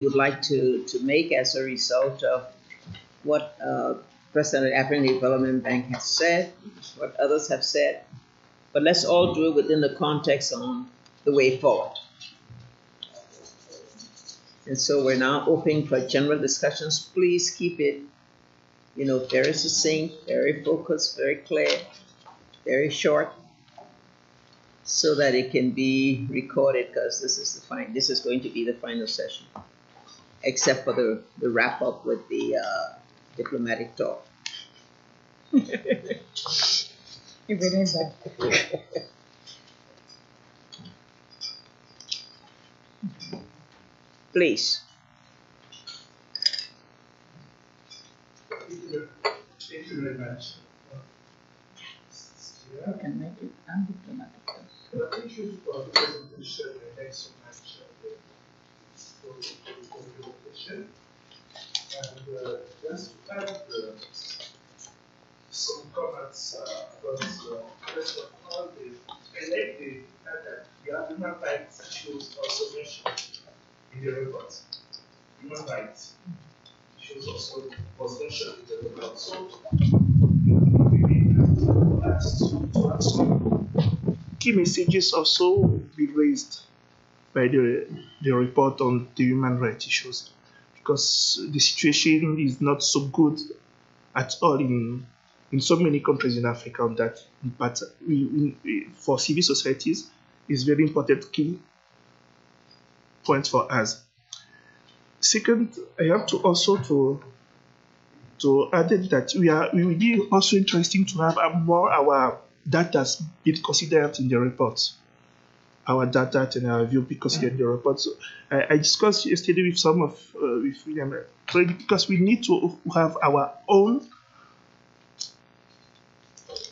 would like to make as a result of what President of the African Development Bank has said, what others have said, but let's all do it within the context on the way forward. And so we're now open for general discussions. Please keep it, very succinct, very focused, very clear, very short, so that it can be recorded, because this is going to be the final session, except for the wrap up with the diplomatic talk. If it is that. Please. Thank you very much. You can make it undiplomatic. Thank you for the presentation, and thanks so much for the presentation. And just to add some comments about first of all, I like the fact that the human rights issues also mentioned in the report. Human rights issues also was mentioned in the report. So to have some key messages also be raised by the report on the human rights issues, because the situation is not so good at all in so many countries in Africa on that. But for civil societies, it's very important key point for us. Second, I have to also to add that it will be also interesting to have more our data be considered in the report. Our data and our view be considered in the report. So I discussed yesterday with some of with William, because we need to have our own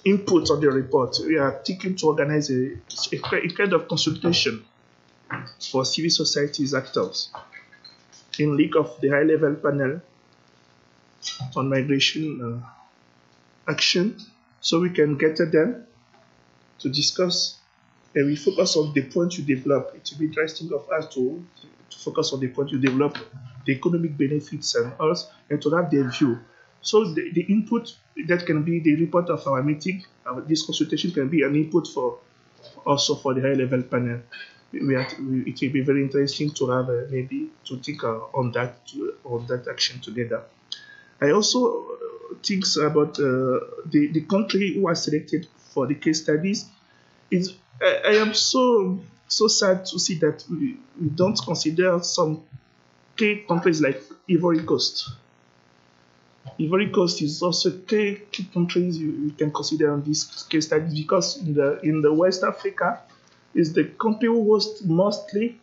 input on the report. We are thinking to organize a kind of consultation for civil societies actors in league of the high-level panel on migration action, so we can get them to discuss, and we focus on the point you develop. It will be interesting of us to focus on the point you develop, the economic benefits and us, and to have their view. So the input that can be the report of our meeting, this consultation can be an input for also for the high-level panel. It will be very interesting to have maybe to think on that action together. I also think about the country who are selected for the case studies. I am so sad to see that we don't consider some key countries like Ivory Coast. Ivory Coast is also key countries you can consider on this case study, because in the West Africa is the country who hosts mostly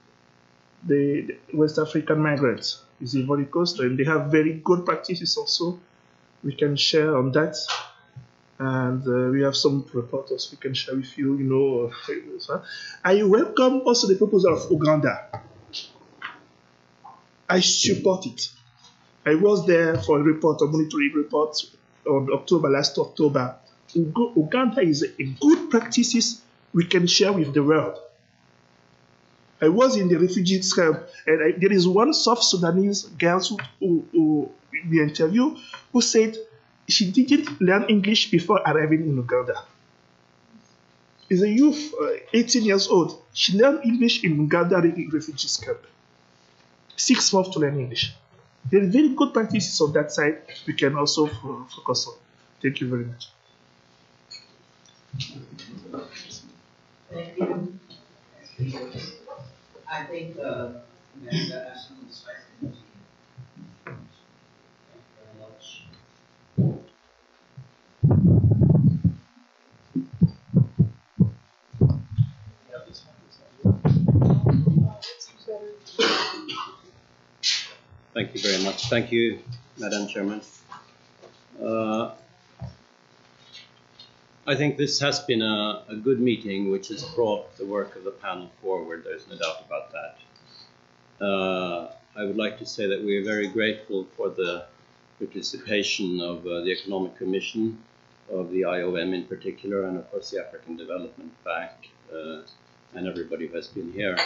the West African migrants. Is Ivory Coast, and they have very good practices also. We can share on that, and we have some reporters we can share with you. I welcome also the proposal of Uganda. I support it. I was there for a monitoring report on last October. Uganda is a good practices we can share with the world. I was in the refugee camp, and there is one South Sudanese girl who we interviewed who said she didn't learn English before arriving in Uganda. Is a youth, 18 years old. She learned English in Uganda refugee camp. 6 months to learn English. There are very good practices on that side we can also focus on. Thank you very much. Thank you. I think Amira has some insight. Thank you very much. Thank you very much. Thank you, Madam Chairman. I think this has been a good meeting, which has brought the work of the panel forward. There's no doubt about that. I would like to say that we are very grateful for the participation of the Economic Commission, of the IOM in particular, and of course the African Development Bank, and everybody who has been here.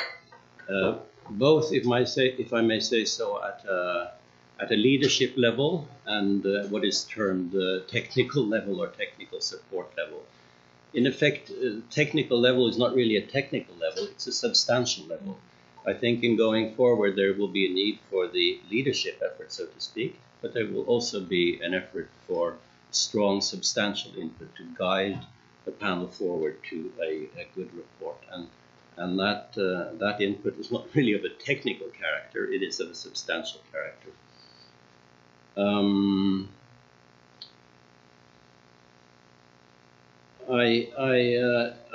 both, if I may say so, at a leadership level and what is termed technical level or technical support level. In effect, technical level is not really a technical level, it's a substantial level. I think in going forward there will be a need for the leadership effort, so to speak, but there will also be an effort for strong substantial input to guide the panel forward to a good report. And that input is not really of a technical character, it is of a substantial character.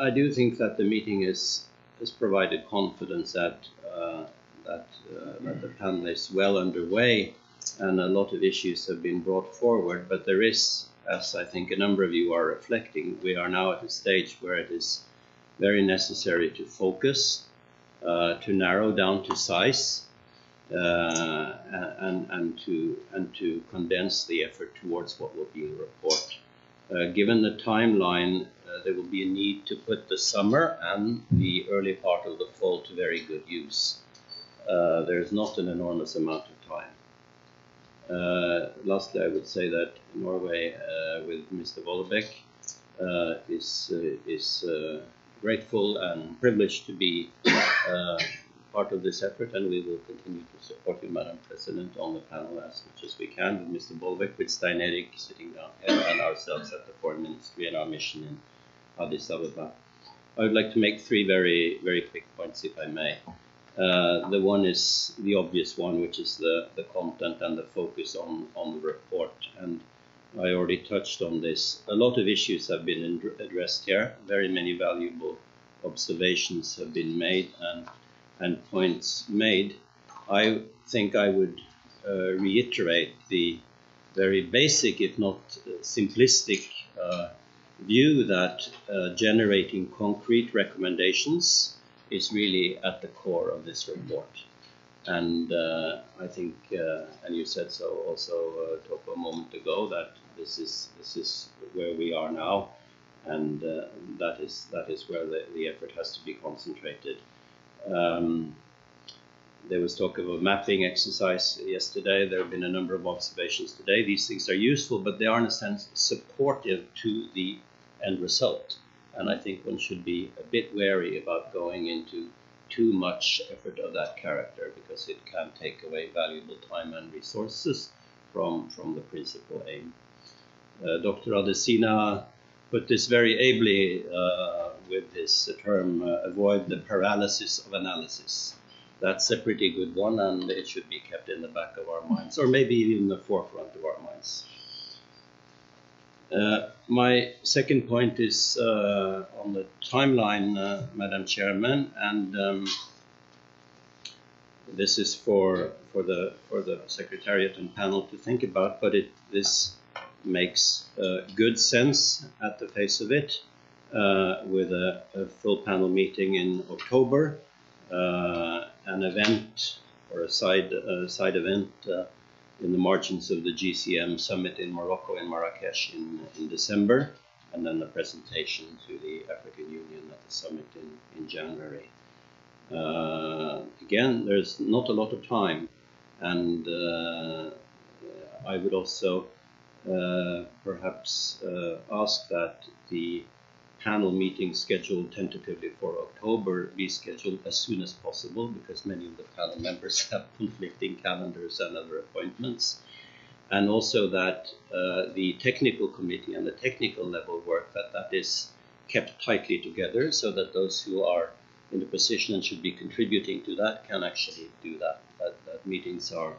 I do think that the meeting has provided confidence that the panel is well underway and a lot of issues have been brought forward, but there is, as I think a number of you are reflecting, we are now at a stage where it is very necessary to focus, to narrow down to size, and to condense the effort towards what will be a report. Given the timeline, there will be a need to put the summer and the early part of the fall to very good use. There's not an enormous amount of time. Lastly, I would say that Norway, with Mr. Vollebæk, is grateful and privileged to be part of this effort, and we will continue to support you, Madam President, on the panel as much as we can, with Mr. Vollebæk, with Stein Erik sitting down here, and ourselves at the Foreign Ministry and our mission in Addis Ababa. I would like to make three very, very quick points, if I may. The one is the obvious one, which is the content and the focus on the report. And I already touched on this. A lot of issues have been addressed here. Very many valuable observations have been made and points made. I think I would reiterate the very basic, if not simplistic, view that generating concrete recommendations is really at the core of this report. And I think, and you said so also, Toko, a moment ago, that this is where we are now, and that is where the effort has to be concentrated. There was talk of a mapping exercise yesterday. There have been a number of observations today. These things are useful, but they are in a sense supportive to the end result. And I think one should be a bit wary about going into too much effort of that character, because it can take away valuable time and resources from the principal aim. Dr. Adesina put this very ably with this term, avoid the paralysis of analysis. That's a pretty good one, and it should be kept in the back of our minds, or maybe even in the forefront of our minds. My second point is on the timeline, Madam Chairman, and this is for the Secretariat and panel to think about, but this makes good sense at the face of it, with a full panel meeting in October, an event or a side event in the margins of the GCM summit in Morocco, in Marrakesh in December, and then the presentation to the African Union at the summit in January. Again, there's not a lot of time, and I would also perhaps ask that the panel meeting scheduled tentatively for October be scheduled as soon as possible, because many of the panel members have conflicting calendars and other appointments. And also that the technical committee and the technical level work, that is kept tightly together, so that those who are in the position and should be contributing to that can actually do that. That meetings are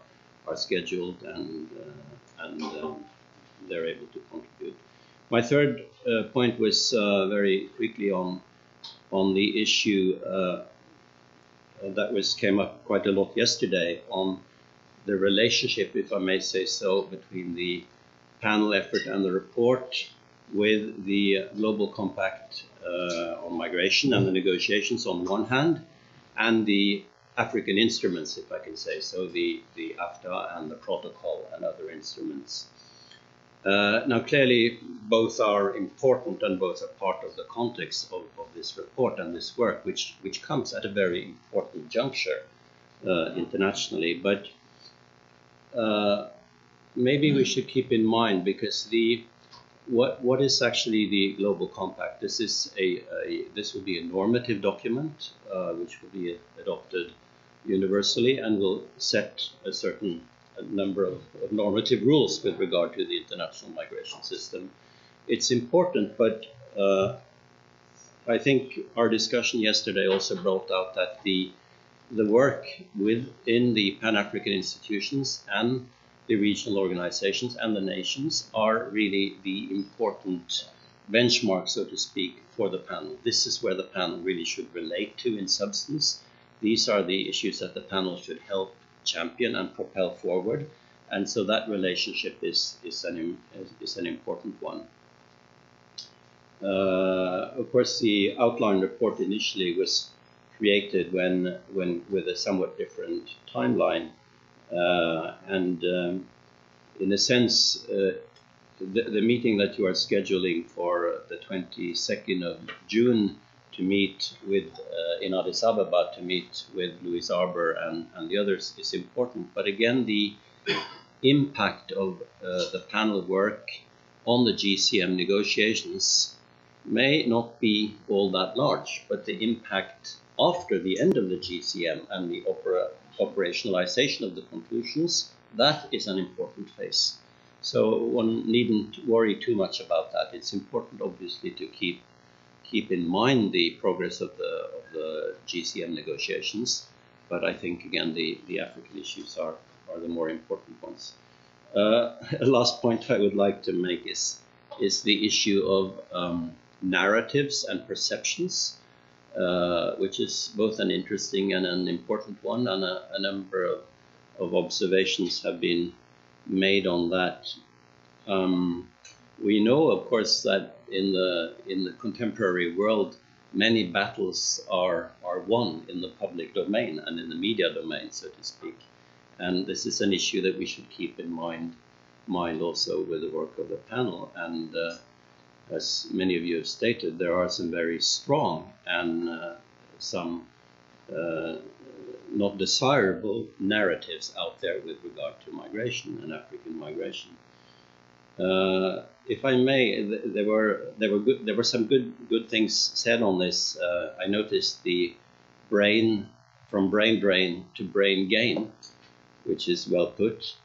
scheduled and they're able to contribute. My third point was very quickly on the issue that came up quite a lot yesterday, on the relationship, if I may say so, between the panel effort and the report with the Global Compact on migration and the negotiations on one hand, and the African instruments, if I can say so, the AFTA and the protocol and other instruments. Now, clearly, both are important and both are part of the context of this report and this work, which comes at a very important juncture. internationally. But maybe we should keep in mind, because what is actually the Global Compact? This is this will be a normative document which will be adopted universally and will set a certain number of normative rules with regard to the international migration system. It's important, but I think our discussion yesterday also brought out that the work within the Pan-African institutions and the regional organizations and the nations are really the important benchmark, so to speak, for the panel. This is where the panel really should relate to in substance. These are the issues that the panel should help champion and propel forward, and so that relationship is an important one. Of course, the outline report initially was created when with a somewhat different timeline, and in a sense, the meeting that you are scheduling for the 22nd of June to meet with in Addis Ababa, to meet with Louise Arbour and the others, is important. But again, the impact of the panel work on the GCM negotiations may not be all that large, but the impact after the end of the GCM and the operationalization of the conclusions, that is an important phase. So one needn't worry too much about that. It's important, obviously, to keep in mind the progress of the GCM negotiations, but I think, again, the African issues are the more important ones. A last point I would like to make is the issue of narratives and perceptions, which is both an interesting and an important one, and a number of observations have been made on that. We know, of course, that in the contemporary world, many battles are won in the public domain and in the media domain, so to speak. And this is an issue that we should keep in mind also with the work of the panel. And as many of you have stated, there are some very strong and some not desirable narratives out there with regard to migration and African migration. If I may, there were some good things said on this. I noticed the from brain drain to brain gain, which is well put.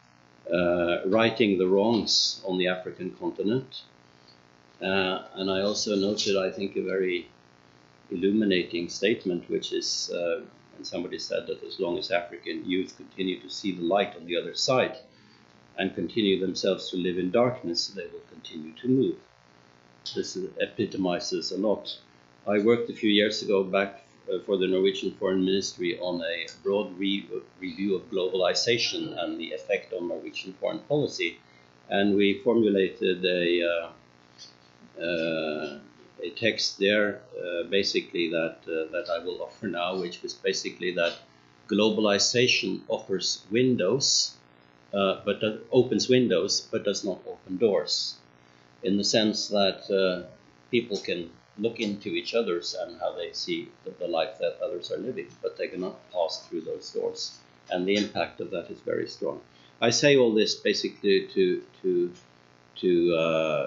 Righting the wrongs on the African continent. And I also noted, I think, a very illuminating statement, which is when somebody said that as long as African youth continue to see the light on the other side and continue themselves to live in darkness, they will continue to move. This epitomizes a lot. I worked a few years ago back for the Norwegian Foreign Ministry on a broad review of globalization and the effect on Norwegian foreign policy, and we formulated a text there, basically that I will offer now, which was basically that globalization offers windows, but opens windows, but does not open doors, in the sense that people can look into each other's and how they see the life that others are living, but they cannot pass through those doors, and the impact of that is very strong. I say all this basically to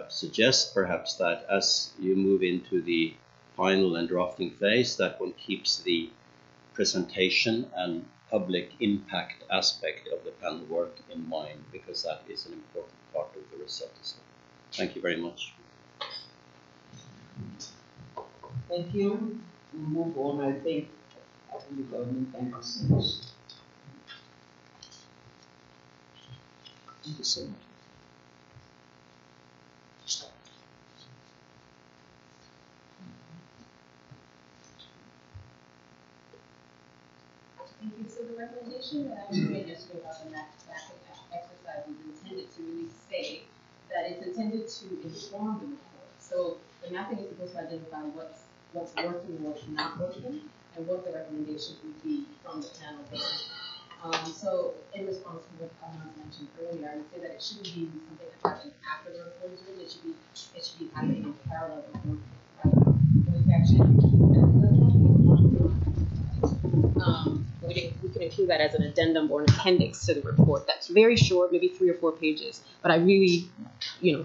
suggest perhaps that as you move into the final and drafting phase, that one keeps the presentation and public impact aspect of the panel work in mind, because that is an important part of the result as well. Thank you very much. Thank you. We'll move on, I think. Thank you so much. Thank you so much. Thank you. So the recommendation that I made yesterday about the mathematical exercise was intended to really say that it's intended to inform the report. So the mapping is supposed to identify what's working, what's not working, and what the recommendations would be from the panel there. So in response to what Thomas mentioned earlier, I would say that it shouldn't be something that's happening after the report is written. It should be happening in parallel with the report. The we can include that as an addendum or an appendix to the report. That's very short, maybe 3 or 4 pages. But I really,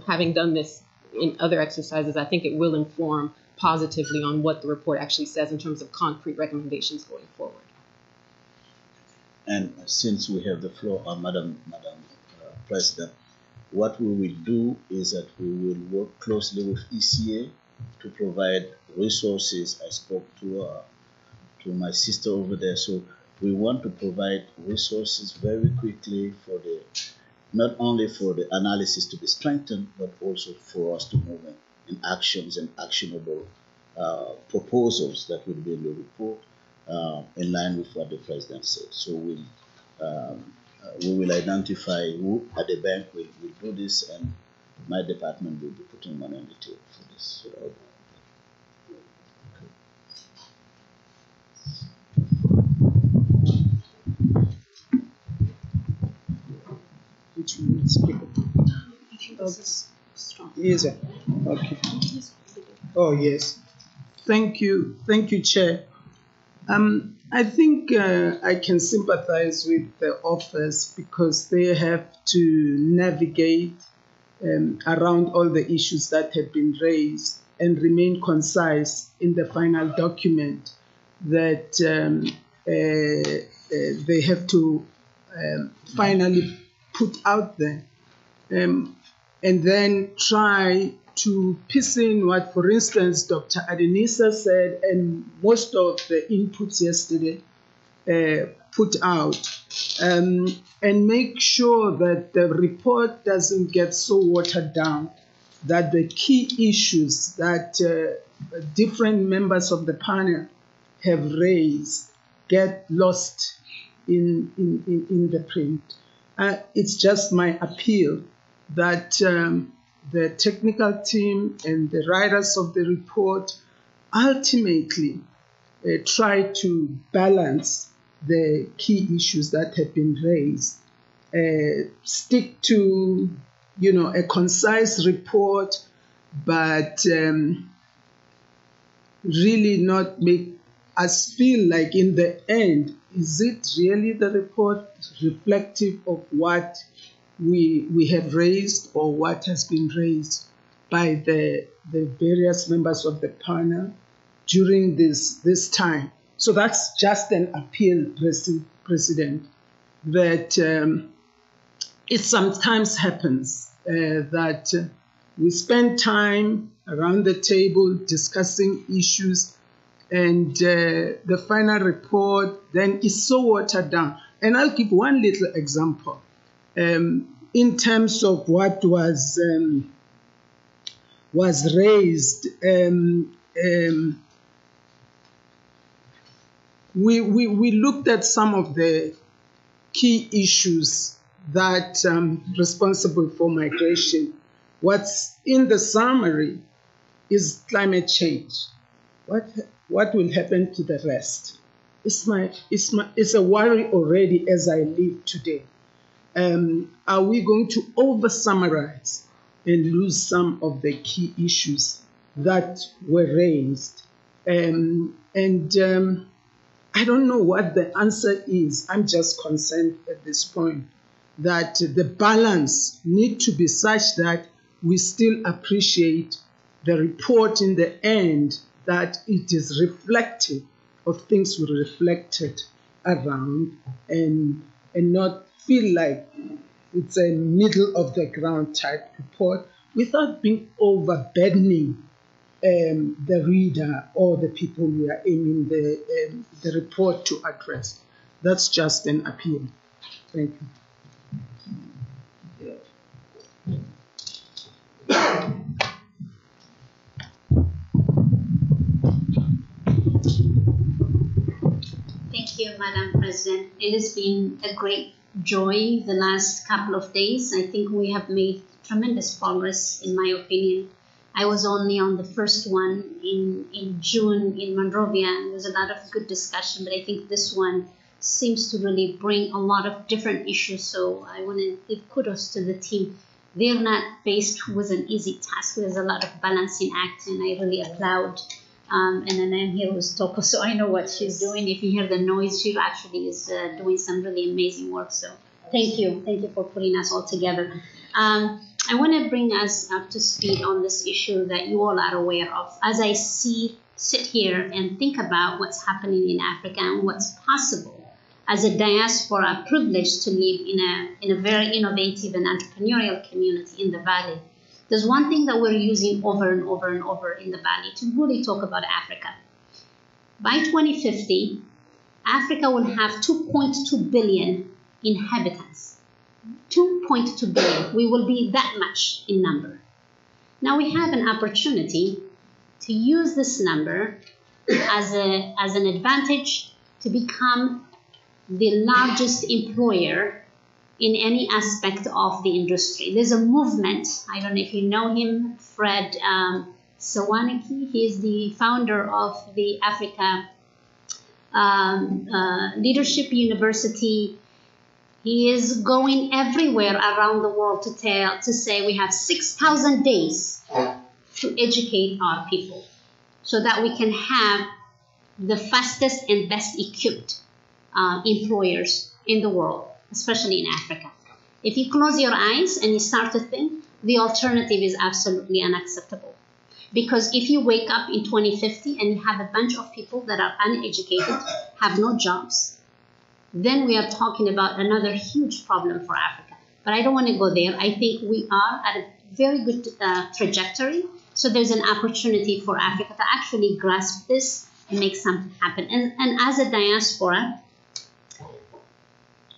having done this in other exercises, I think it will inform positively on what the report actually says in terms of concrete recommendations going forward. And since we have the floor, Madam President, what we will do is that we will work closely with ECA to provide resources. I spoke to my sister over there, so we want to provide resources very quickly for not only for the analysis to be strengthened, but also for us to move in actions and actionable proposals that will be in the report in line with what the President said. So we will identify who at the bank will do this, and my department will be putting money on the table for this. Which one is bigger? Yes, sir. Okay. Oh, yes. Thank you, Chair. I think I can sympathize with the office because they have to navigate around all the issues that have been raised and remain concise in the final document that they have to finally put out there, and then try to piece in what, for instance, Dr. Adenisa said, and most of the inputs yesterday put out, and make sure that the report doesn't get so watered down that the key issues that different members of the panel have raised get lost in the print. It's just my appeal that the technical team and the writers of the report ultimately try to balance the key issues that have been raised. Stick to, a concise report, but really not make us feel like in the end, is it really the report reflective of what we have raised or what has been raised by the various members of the panel during this time? So that's just an appeal, President, that it sometimes happens that we spend time around the table discussing issues, and the final report then is so watered down. And I'll give one little example. In terms of what was raised, we looked at some of the key issues that responsible for migration. What's in the summary is climate change. What will happen to the rest? It's a worry already as I live today. Are we going to over-summarize and lose some of the key issues that were raised? I don't know what the answer is. I'm just concerned at this point that the balance needs to be such that we still appreciate the report in the end, that it is reflective of things we reflected around, and not feel like it's a middle of the ground type report without being overburdening the reader or the people we are aiming the report to address. That's just an appeal. Thank you. Thank you, Madam President. It has been a great joy the last couple of days. I think we have made tremendous progress, in my opinion. I was only on the first one in June in Monrovia, and there was a lot of good discussion, but I think this one seems to really bring a lot of different issues. So I want to give kudos to the team. They're not faced with an easy task. There's a lot of balancing act, and I really applaud And then I'm here with Toko, so I know what she's doing. If you hear the noise, she actually is doing some really amazing work. So thank you for putting us all together. I want to bring us up to speed on this issue that you all are aware of. As I sit here and think about what's happening in Africa and what's possible as a diaspora privileged to live in a very innovative and entrepreneurial community in the Valley. There's one thing that we're using over and over and over in the Valley to really talk about Africa. By 2050, Africa will have 2.2 billion inhabitants. 2.2 billion. We will be that much in number. Now we have an opportunity to use this number as an advantage to become the largest employer in any aspect of the industry. There's a movement, I don't know if you know him, Fred Sawanaki. He is the founder of the Africa Leadership University. He is going everywhere around the world to say we have 6,000 days to educate our people so that we can have the fastest and best equipped employers in the world, especially in Africa. If you close your eyes and you start to think, the alternative is absolutely unacceptable. Because if you wake up in 2050 and you have a bunch of people that are uneducated, have no jobs, then we are talking about another huge problem for Africa. But I don't want to go there. I think we are at a very good trajectory. So there's an opportunity for Africa to actually grasp this and make something happen. And as a diaspora,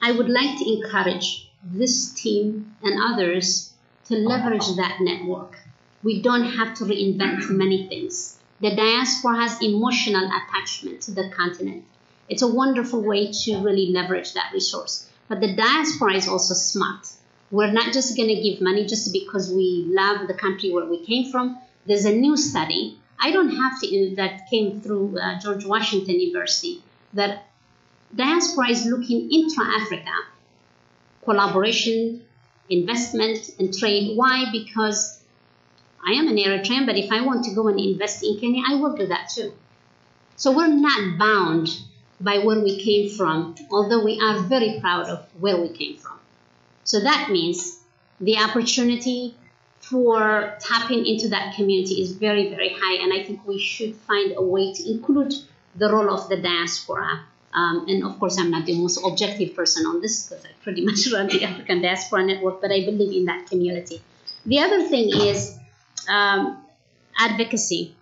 I would like to encourage this team and others to leverage that network. We don't have to reinvent many things. The diaspora has emotional attachment to the continent. It's a wonderful way to really leverage that resource. But the diaspora is also smart. We're not just going to give money just because we love the country where we came from. There's a new study. I don't have to, that came through George Washington University, that diaspora is looking intra-Africa, collaboration, investment, and trade. Why? Because I am an Eritrean, but if I want to go and invest in Kenya, I will do that too. So we're not bound by where we came from, although we are very proud of where we came from. So that means the opportunity for tapping into that community is very, very high, and I think we should find a way to include the role of the diaspora. And of course, I'm not the most objective person on this because I pretty much run the African Diaspora Network, but I believe in that community. The other thing is advocacy.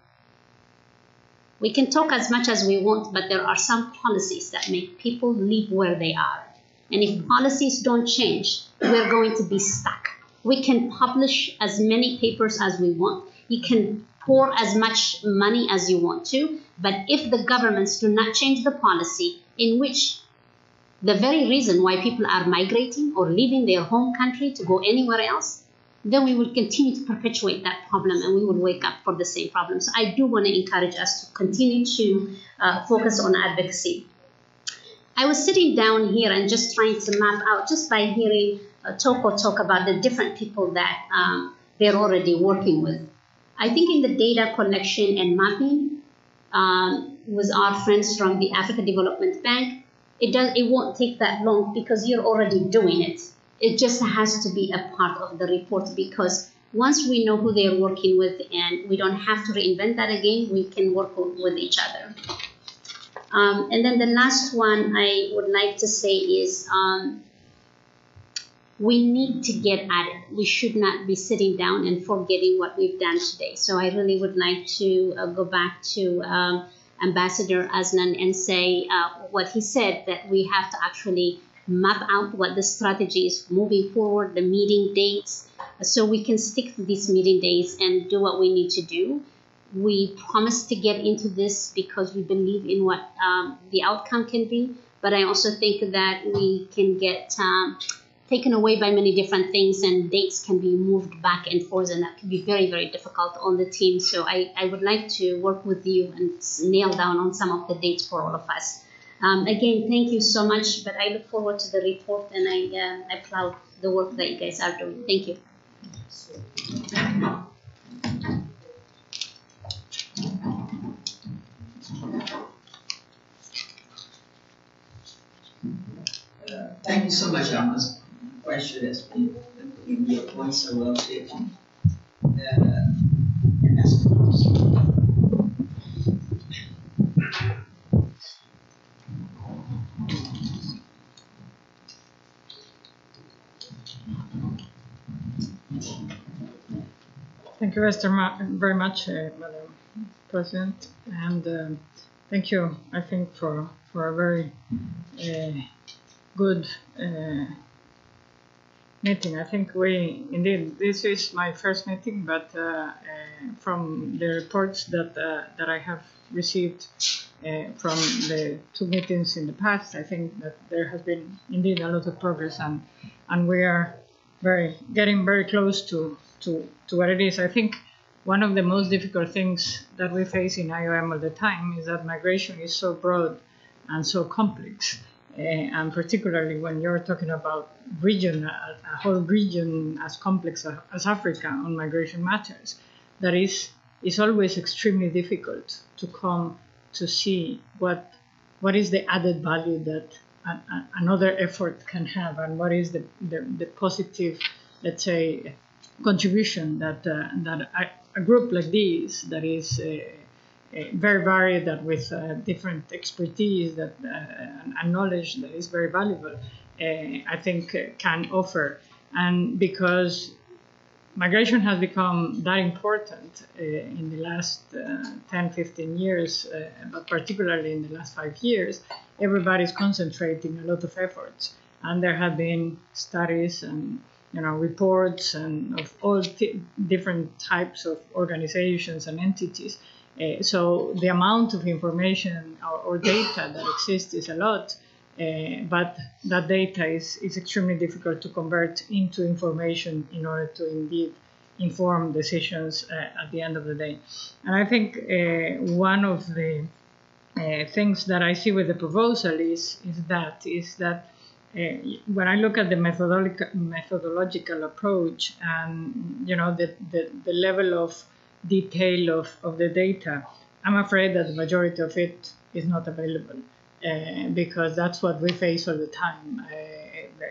We can talk as much as we want, but there are some policies that make people live where they are. And if policies don't change, we're going to be stuck. We can publish as many papers as we want. You can pour as much money as you want to, but if the governments do not change the policy in which the very reason why people are migrating or leaving their home country to go anywhere else, then we will continue to perpetuate that problem and we will wake up for the same problem. So I do want to encourage us to continue to focus on advocacy. I was sitting down here and just trying to map out, just by hearing Toko talk about the different people that they're already working with. I think in the data collection and mapping with our friends from the Africa Development Bank, it won't take that long because you're already doing it. It just has to be a part of the report, because once we know who they're working with and we don't have to reinvent that again, we can work with each other. And then the last one I would like to say is we need to get at it. We should not be sitting down and forgetting what we've done today. So I really would like to go back to Ambassador Aslan and say what he said, that we have to actually map out what the strategy is moving forward, the meeting dates, so we can stick to these meeting dates and do what we need to do. We promise to get into this because we believe in what the outcome can be, but I also think that we can get taken away by many different things, and dates can be moved back and forth, and that can be very, very difficult on the team. So I would like to work with you and nail down on some of the dates for all of us. Again, thank you so much, but I look forward to the report, and I applaud the work that you guys are doing. Thank you. Thank you so much, Almas. Question has been your points are well taken. And that's Thank you very much, Madam President, and thank you, I think, for a very good meeting. I think this is my first meeting, but from the reports that I have received from the two meetings in the past, I think that there has been indeed a lot of progress, and we are getting very close to what it is. I think one of the most difficult things that we face in IOM all the time is that migration is so broad and so complex, and particularly when you're talking about a whole region as complex as Africa on migration matters, that is always extremely difficult to come to see what is the added value that another effort can have, and what is the positive, let's say, contribution that a group like this, that is very varied, that with different expertise and knowledge that is very valuable, I think can offer. And because migration has become that important in the last 10, 15 years, but particularly in the last 5 years, everybody's concentrating a lot of efforts. And there have been studies and reports and of all different types of organizations and entities. So the amount of information or data that exists is a lot, but that data is extremely difficult to convert into information in order to indeed inform decisions at the end of the day. And I think one of the things that I see with the proposal is that when I look at the methodological approach and the level of detail of the data, I'm afraid that the majority of it is not available, because that's what we face all the time.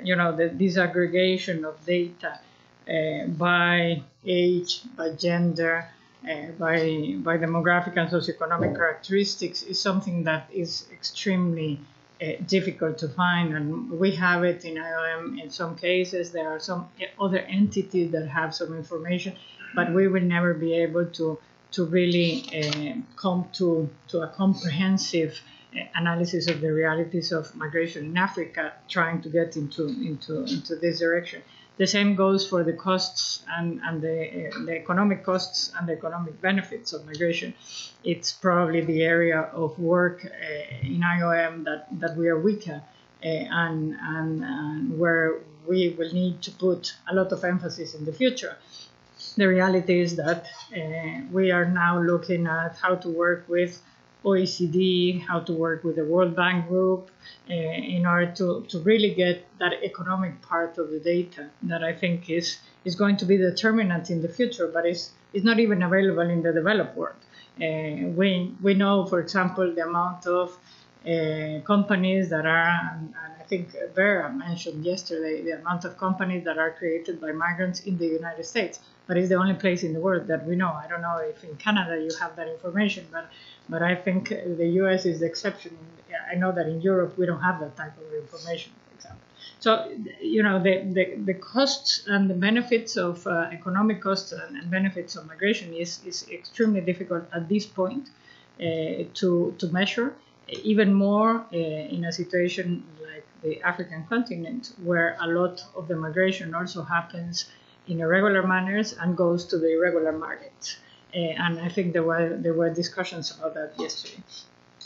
The disaggregation of data by age, by gender, by demographic and socioeconomic characteristics is something that is extremely difficult to find, and we have it in IOM in some cases. There are some other entities that have some information, but we will never be able to really come to a comprehensive analysis of the realities of migration in Africa, trying to get into this direction. The same goes for the costs and the economic costs and the economic benefits of migration. It's probably the area of work in IOM that we are weaker, and where we will need to put a lot of emphasis in the future. The reality is that we are now looking at how to work with OECD, how to work with the World Bank Group in order to really get that economic part of the data that I think is going to be determinant in the future, but is not even available in the developed world. We know, for example, the amount of companies that are, and I think Vera mentioned yesterday, the amount of companies that are created by migrants in the United States, but it's the only place in the world that we know. I don't know if in Canada you have that information, but I think the US is the exception. I know that in Europe we don't have that type of information, for example. So, the costs and the benefits of economic costs and benefits of migration is extremely difficult at this point to measure, even more in a situation like the African continent, where a lot of the migration also happens in irregular manners and goes to the irregular markets. And I think there were discussions about that yesterday.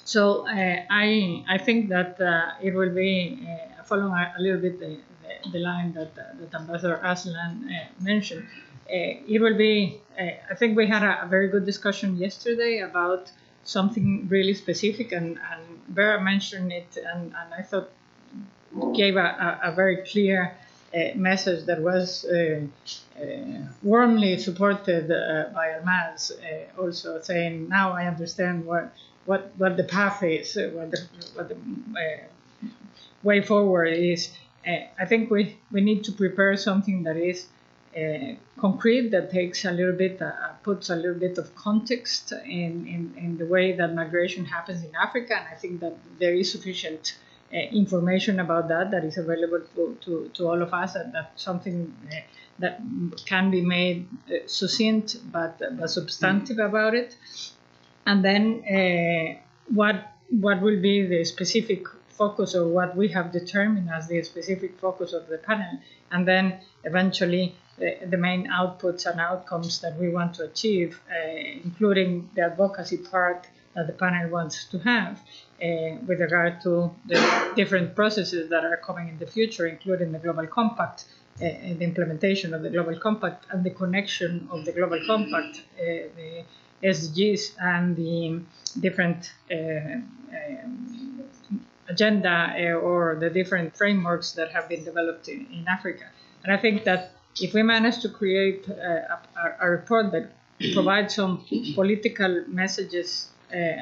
So I think that it will be, following a little bit the line that Ambassador Aslan mentioned, it will be, I think we had a very good discussion yesterday about something really specific, and Vera mentioned it, and I thought gave a very clear message that was warmly supported by Almaz, also saying, now I understand what the path is, what the way forward is. I think we need to prepare something that is concrete, that takes a little bit, puts a little bit of context in the way that migration happens in Africa, and I think that there is sufficient information about that is available to all of us, and that's something that can be made succinct but substantive about it. And then what will be the specific focus, or what we have determined as the specific focus of the panel, and then eventually the main outputs and outcomes that we want to achieve, including the advocacy part that the panel wants to have with regard to the different processes that are coming in the future, including the Global Compact, the implementation of the Global Compact, and the connection of the Global Compact, the SDGs, and the different agenda or the different frameworks that have been developed in Africa. And I think that if we manage to create a report that provides some political messages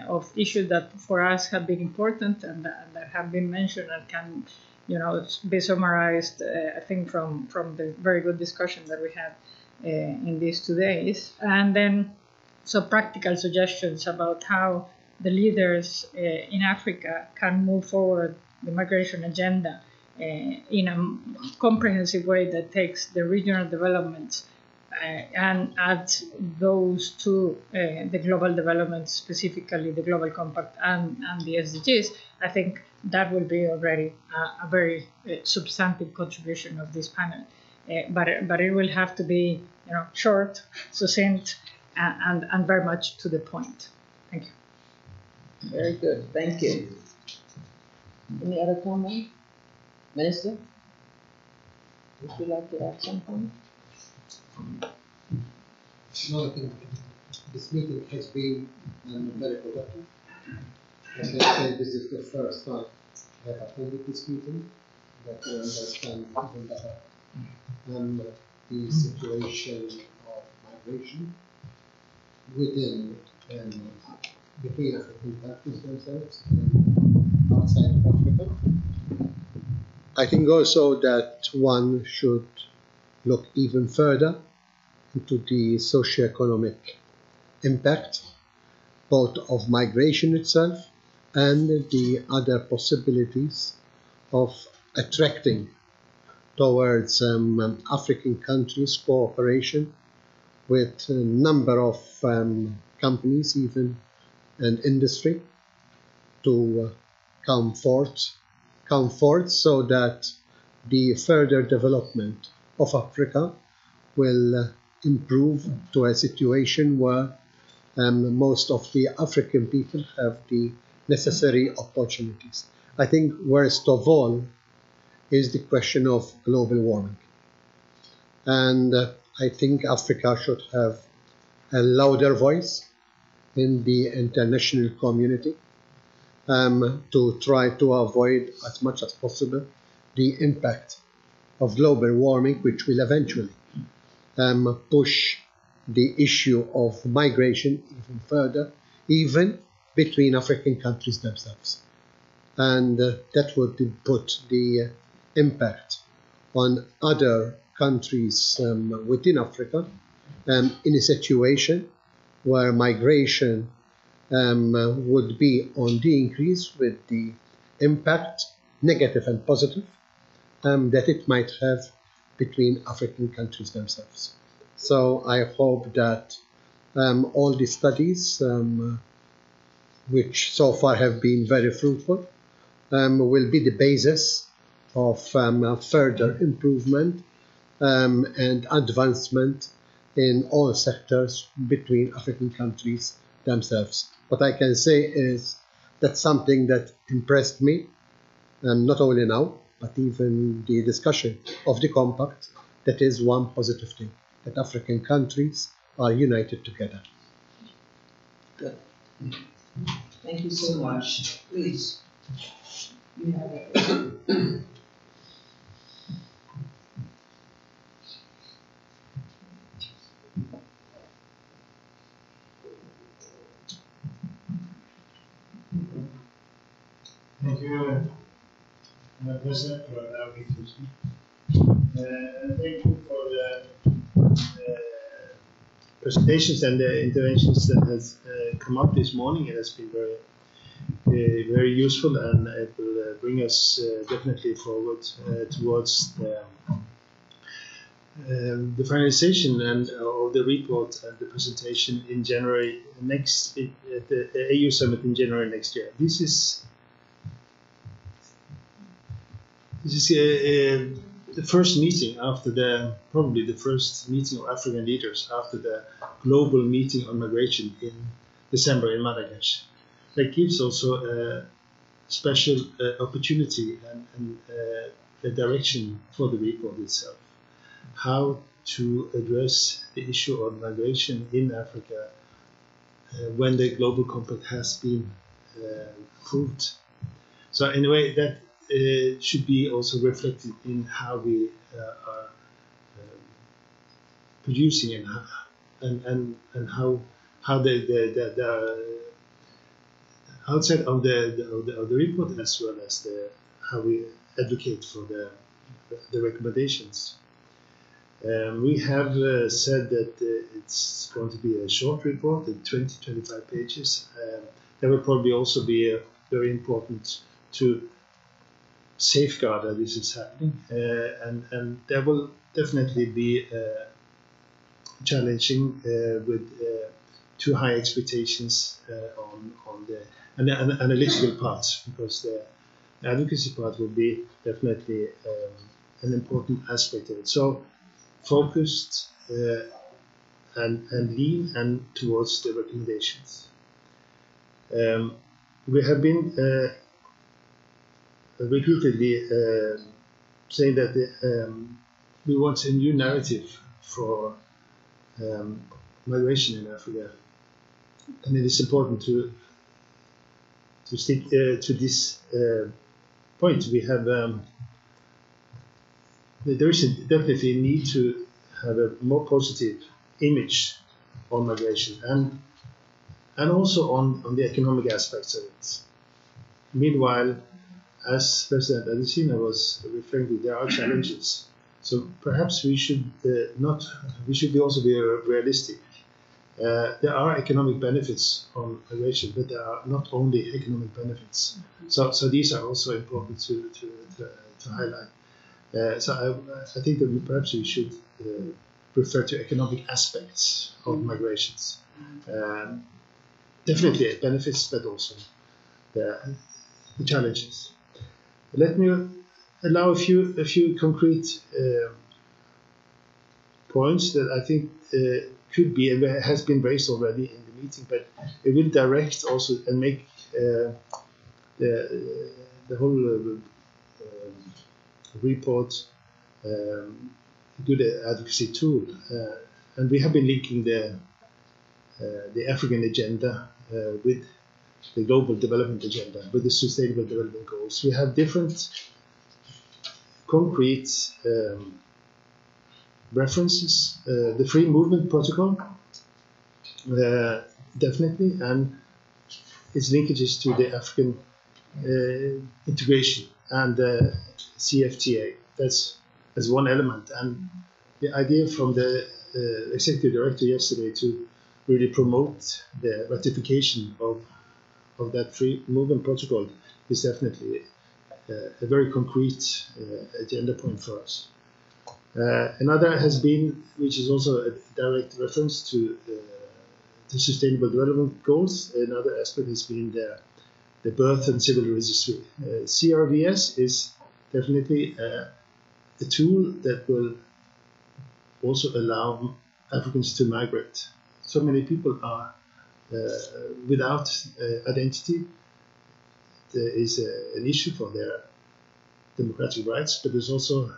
of issues that for us have been important and that have been mentioned and can, be summarized, I think from the very good discussion that we had in these 2 days, and then some practical suggestions about how the leaders in Africa can move forward the migration agenda in a comprehensive way that takes the regional developments and adds those to the global development, specifically the Global Compact and the SDGs. I think that will be already a very substantive contribution of this panel. But it will have to be short, succinct, and very much to the point. Thank you. Very good. Thank you. Any other comment? Minister, would you like to add something? No, I think this meeting has been very productive. As I say, this is the first time I have attended this meeting, that I understand even better the situation of migration within between African countries themselves and outside of Africa. I think also that one should look even further into the socio-economic impact both of migration itself and the other possibilities of attracting towards African countries cooperation with a number of companies even and industry to come forth so that the further development of Africa will improve to a situation where most of the African people have the necessary opportunities. I think worst of all is the question of global warming. And I think Africa should have a louder voice in the international community to try to avoid as much as possible the impact of global warming, which will eventually push the issue of migration even further, even between African countries themselves. And that would put the impact on other countries within Africa in a situation where migration would be on the increase, with the impact, negative and positive, that it might have between African countries themselves. So I hope that all the studies, which so far have been very fruitful, will be the basis of further improvement and advancement in all sectors between African countries themselves. What I can say is that something that impressed me, not only now, but even the discussion of the compact, that is one positive thing, that African countries are united together. Good. Thank you so much. Please, you have it. Thank you. President, for allowing me to speak. Thank you for the presentations and the interventions that has come up this morning. It has been very useful, and it will bring us definitely forward towards the finalization and of the report and the presentation in January next at the AU summit in January next year. This is the first meeting after probably the first meeting of African leaders after the global meeting on migration in December in Marrakesh. That gives also a special opportunity and a direction for the report itself. How to address the issue of migration in Africa when the global compact has been approved. So in a way that should be also reflected in how we are producing and how the outside of the report, as well as how we advocate for the recommendations. We have said that it's going to be a short report, 20-25 pages. That will probably also be very important to safeguard that this is happening, and there will definitely be challenging with too high expectations on the analytical part, because the advocacy part will be definitely an important aspect of it. So focused and lean and towards the recommendations. We have been repeatedly saying that we want a new narrative for migration in Africa, and it is important to stick to this point. We have there is definitely a need to have a more positive image on migration and also on the economic aspects of it. Meanwhile, as President Adesina was referring to, there are challenges. So perhaps we should also be realistic. There are economic benefits on migration, but there are not only economic benefits. So these are also important to highlight. So I think that perhaps we should refer to economic aspects of migrations. Definitely benefits, but also the challenges. Let me allow a few concrete points that I think could be and has been raised already in the meeting, but it will direct also and make the whole report a good advocacy tool. And we have been linking the African agenda with the global development agenda, with the sustainable development goals. We have different concrete references, the free movement protocol, definitely, and its linkages to the African integration and CFTA. That's one element. And the idea from the executive director yesterday to really promote the ratification of that free movement protocol is definitely a very concrete agenda point for us. Another has been, which is also a direct reference to the Sustainable Development Goals. Another aspect has been the birth and civil registry. CRVS is definitely a tool that will also allow Africans to migrate. So many people are without identity. There is an issue for their democratic rights, but there's also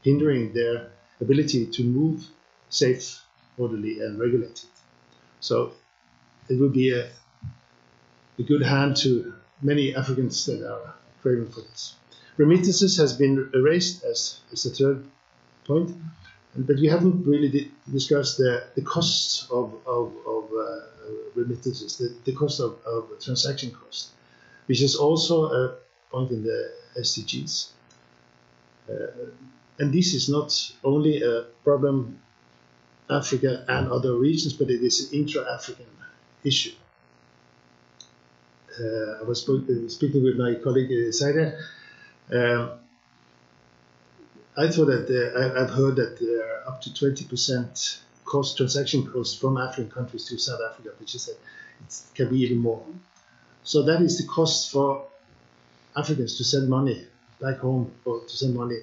hindering their ability to move safe, orderly, and regulated. So it will be a good hand to many Africans that are craving for this. Remittances has been raised as the third point, but we haven't really discussed the costs of remittances, the cost of transaction cost, which is also point in the SDGs. And this is not only a problem Africa and other regions, but it is an intra-African issue. I was speaking with my colleague Saurabh. I thought that I've heard that there are up to 20% transaction costs from African countries to South Africa, which is that it can be even more. So that is the cost for Africans to send money back home or to send money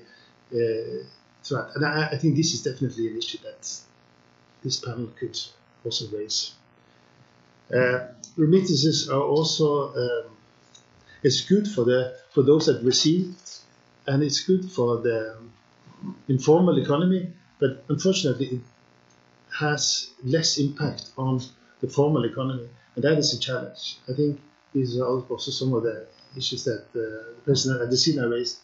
throughout. And I think this is definitely an issue that this panel could also raise. Remittances are also it's good for those that receive, and it's good for the informal economy, but unfortunately it has less impact on the formal economy, and that is a challenge. I think these are also some of the issues that President Adesina raised.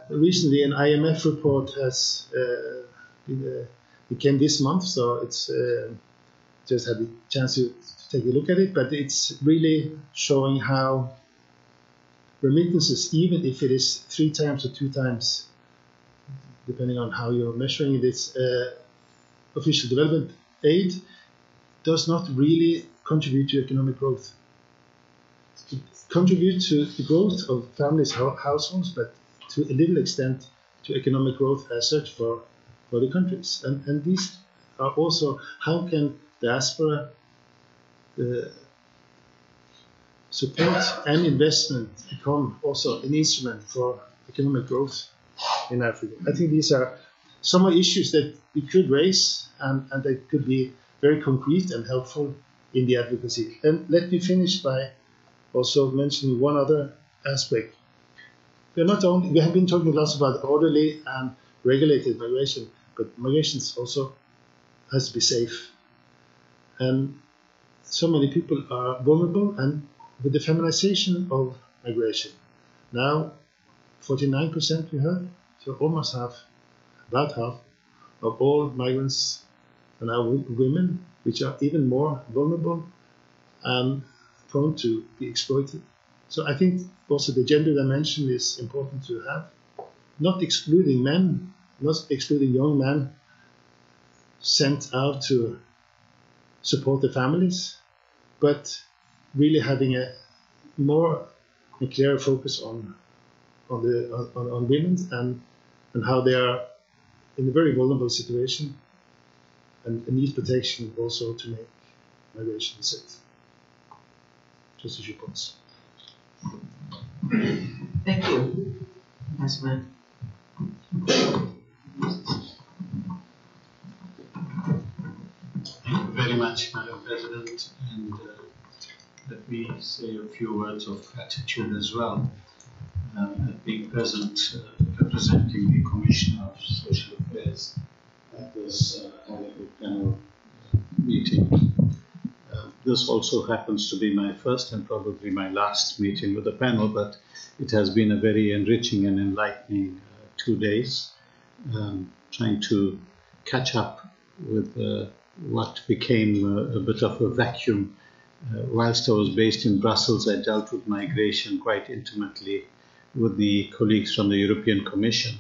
Recently, an IMF report has it came this month, so it's just had the chance to take a look at it, but it's really showing how remittances, even if it is 3 times or 2 times, depending on how you're measuring it, it's official development aid, does not really contribute to economic growth. It contributes to the growth of families' households, but to a little extent to economic growth as such for the countries. And these are also, how can diaspora support and investment become also an instrument for economic growth in Africa? I think these are some issues that we could raise and that could be very concrete and helpful in the advocacy. And let me finish by also mentioning one other aspect. We have been talking lots about orderly and regulated migration, but migration also has to be safe. And so many people are vulnerable, and with the feminization of migration, now 49% we heard, so almost half, about half of all migrants are now women, which are even more vulnerable and prone to be exploited. So I think also the gender dimension is important to have, not excluding men, not excluding young men sent out to support the families, but really having a clearer focus on women and how they are in a very vulnerable situation and need protection also to make migration safe. Just a few points. Thank you. Yes, ma'am. Thank you very much, Madam President, and let me say a few words of gratitude as well. Being present, representing the Commission of Social Affairs at this panel meeting. This also happens to be my first and probably my last meeting with the panel, but it has been a very enriching and enlightening 2 days, trying to catch up with what became a bit of a vacuum. Whilst I was based in Brussels, I dealt with migration quite intimately with the colleagues from the European Commission,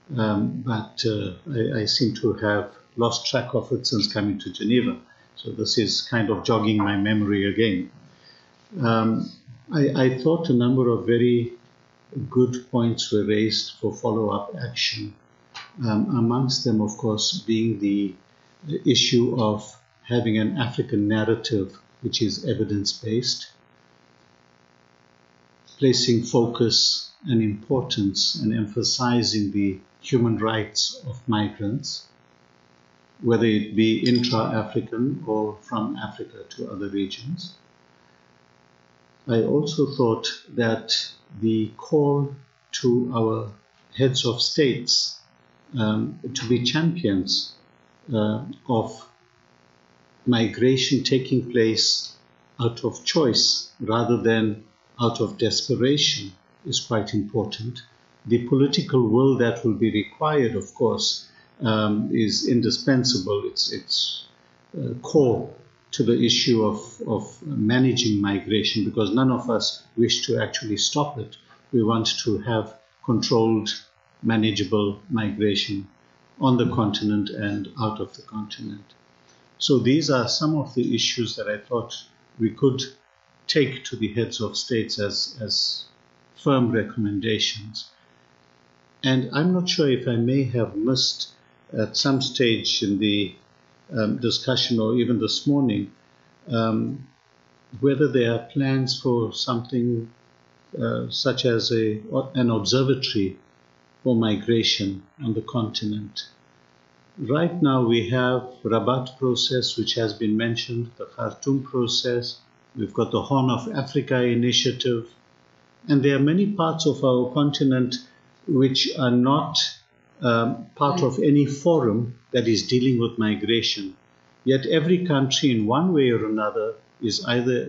but I seem to have lost track of it since coming to Geneva. So this is kind of jogging my memory again. I thought a number of very good points were raised for follow-up action. Amongst them, of course, being the issue of having an African narrative which is evidence-based, placing focus and importance and emphasizing the human rights of migrants, whether it be intra-African or from Africa to other regions. I also thought that the call to our heads of states to be champions of migration taking place out of choice rather than out of desperation is quite important. The political will that will be required, of course, is indispensable. It's core to the issue of managing migration, because none of us wish to actually stop it. We want to have controlled, manageable migration on the continent and out of the continent. So these are some of the issues that I thought we could take to the heads of states as firm recommendations. And I'm not sure if I may have missed at some stage in the discussion or even this morning whether there are plans for something such as an observatory for migration on the continent. Right now we have Rabat process, which has been mentioned, the Khartoum process, we've got the Horn of Africa initiative, and there are many parts of our continent which are not part of any forum that is dealing with migration. Yet every country in one way or another is either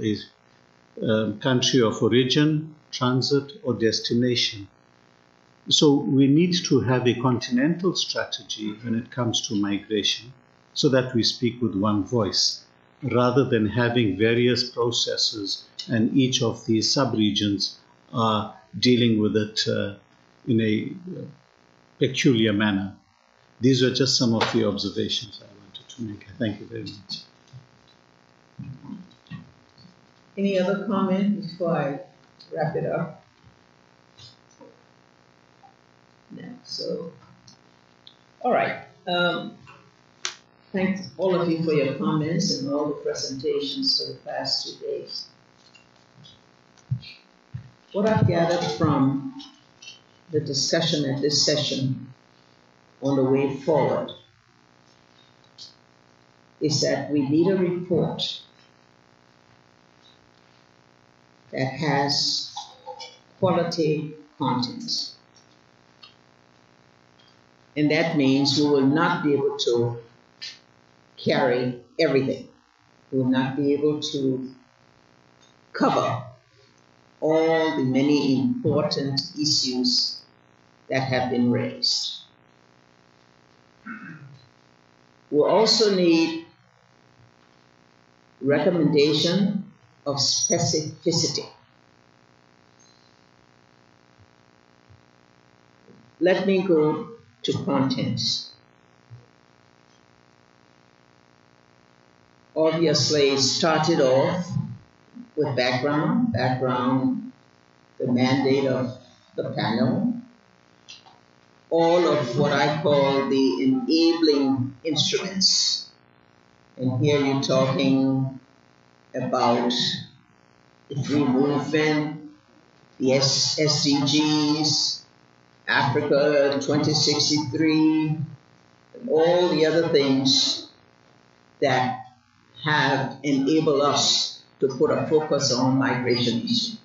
a country of origin, transit, or destination. So we need to have a continental strategy when it comes to migration so that we speak with one voice, rather than having various processes and each of these sub-regions are dealing with it in a peculiar manner. These are just some of the observations I wanted to make. Thank you very much. Any other comment before I wrap it up? No. So, all right. Thanks all of you for your comments and all the presentations for the past 2 days. What I've gathered from the discussion at this session on the way forward is that we need a report that has quality content. And that means we will not be able to carry everything. We will not be able to cover all the many important issues that have been raised. We also need recommendation of specificity. Let me go to contents. Obviously, it started off with background, the mandate of the panel, all of what I call the enabling instruments. And here you're talking about the free movement, the SDGs, Africa 2063, and all the other things that have enabled us to put a focus on migration issue.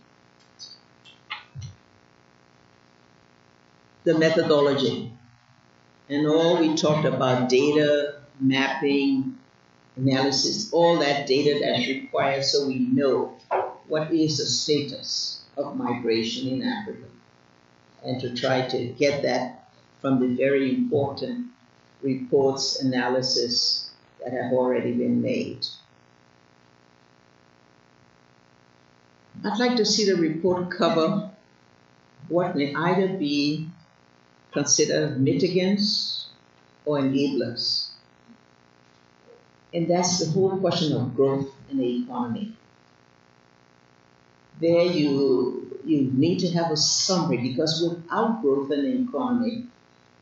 The methodology, and all we talked about data, mapping, analysis, all that data that's required so we know what is the status of migration in Africa, and to try to get that from the very important reports, analysis that have already been made. I'd like to see the report cover what may either be considered mitigants or enablers. And that's the whole question of growth in the economy. There you need to have a summary, because without growth in the economy,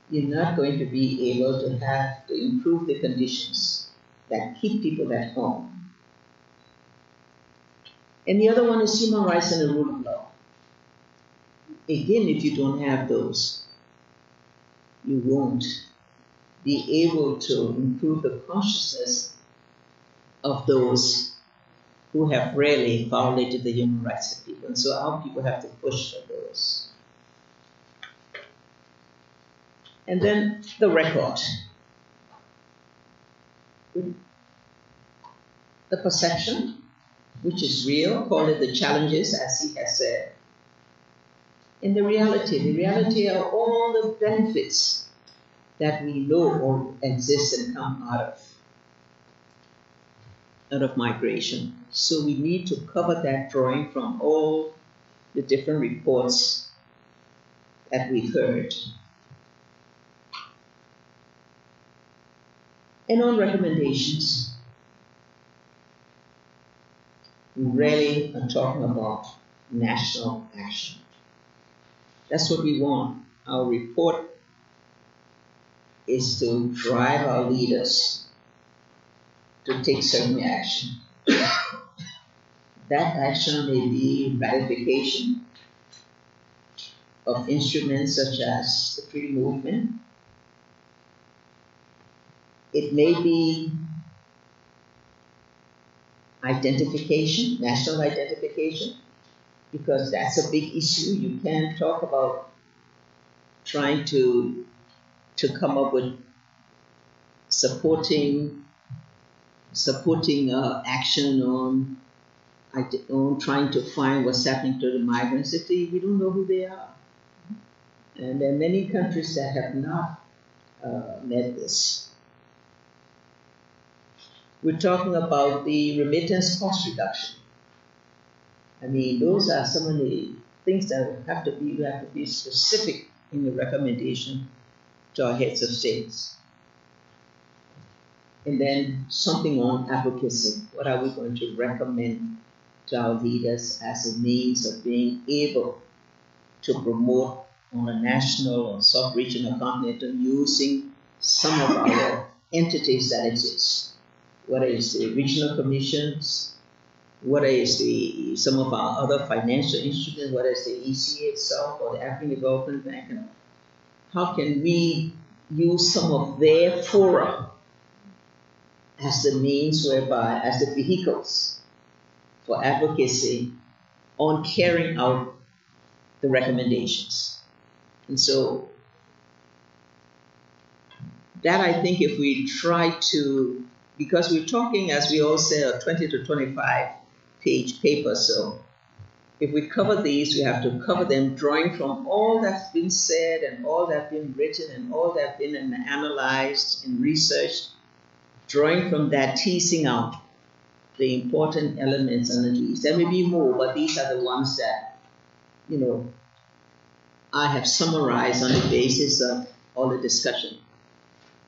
you're not going to be able to have to improve the conditions that keep people at home. And the other one is human rights and the rule of law. Again, if you don't have those, you won't be able to improve the consciousness of those who have really violated the human rights of people. And so our people have to push for those. And then the record. The perception, which is real, call it the challenges, as he has said. And the reality are all the benefits that we know or exist and come out of. out of migration. So we need to cover that drawing from all the different reports that we heard. And on recommendations, we really are talking about national action. That's what we want. Our report is to drive our leaders to take certain action. That action may be ratification of instruments such as the free movement. It may be identification, national identification, because that's a big issue. You can't talk about trying to come up with supporting action on trying to find what's happening to the migrants if we don't know who they are. And there are many countries that have not met this. We're talking about the remittance cost reduction. I mean, those are some of the things that we have to be specific in the recommendation to our heads of states. And then something on advocacy. What are we going to recommend to our leaders as a means of being able to promote on a national or sub-regional continental using some of our entities that exist? Whether it's the regional commissions, whether it's some of our other financial instruments, whether it's the ECA itself or the African Development Bank. How can we use some of their fora as the means whereby, as the vehicles for advocacy on carrying out the recommendations? And so that, I think, if we try to, because we're talking, as we all say, a 20 to 25 page paper, so if we cover these, we have to cover them drawing from all that's been said and all that's been written and all that's been analyzed and researched, drawing from that, teasing out the important elements underneath. There may be more, but these are the ones that, I have summarized on the basis of all the discussion.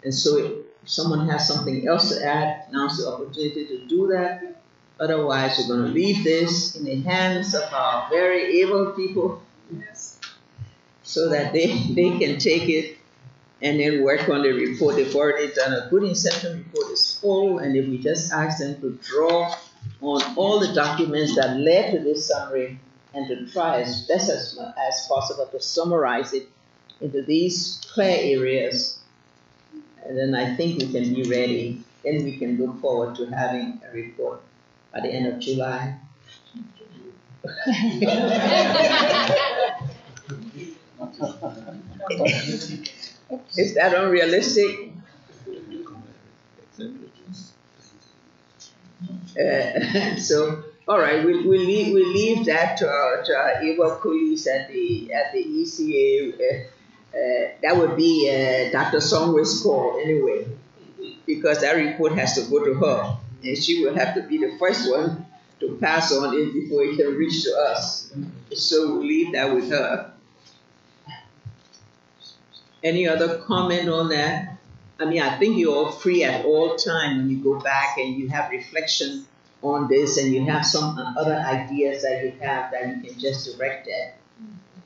And so if someone has something else to add, now's the opportunity to do that. Otherwise, we're going to leave this in the hands of our very able people, so that they can take it and then work on the report. They've already done a good inception report. It's full, and if we just ask them to draw on all the documents that led to this summary and to try as best as possible to summarize it into these clear areas, and then I think we can be ready. Then we can look forward to having a report by the end of July. Is that unrealistic? So, all right, we'll leave that to our able colleagues at the ECA. That would be Dr. Songwe's call anyway, because that report has to go to her, and she will have to be the first one to pass on it before it can reach to us. So we'll leave that with her. Any other comment on that? I mean, I think you're all free at all time when you go back and you have reflection on this, and you have some other ideas that you have that you can just direct that,